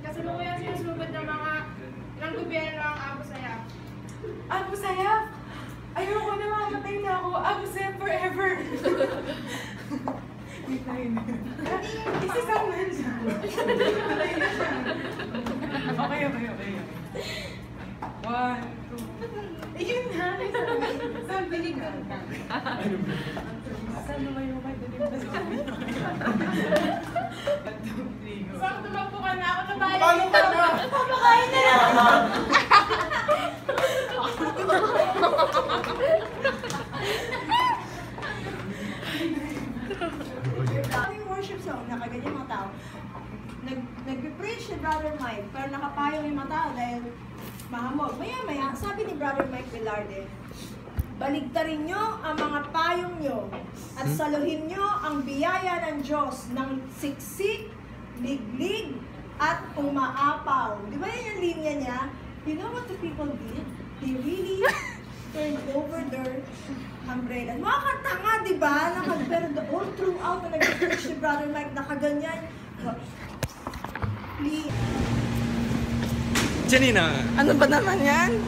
Kasalukuyang sinusugod ng gobyerno ang Abu Sayyaf. Abu Sayyaf? Ayoko na, mamatay na ako. Abu Sayyaf forever! Isa-saan na siya. Okay. 1, 2. Ayun na! Saan biligan ka? Saan lumay-lumay? Dalim na sabi. 1, 2, 3, go. Saan tumakbo ka na? Ako na bahay. Paano ka na? Papakain na lang! Yung worship song, nakaganyan mga tao. Nag-preach si Brother Mike, pero nakapayong yung mga tao dahil mahamog. Maya-maya, sabi ni Brother Mike Velarde, baligtarin nyo ang mga payong nyo at saluhin nyo ang biyaya ng Diyos ng siksik, liglig, at umaapaw. Di ba yan yung linya niya? You know what the people did? They really turned over their umbrella. Mga katanga, di ba? Pero all throughout na nag-preach si Brother Mike, nakaganyan. Janina! Ano ba naman yan?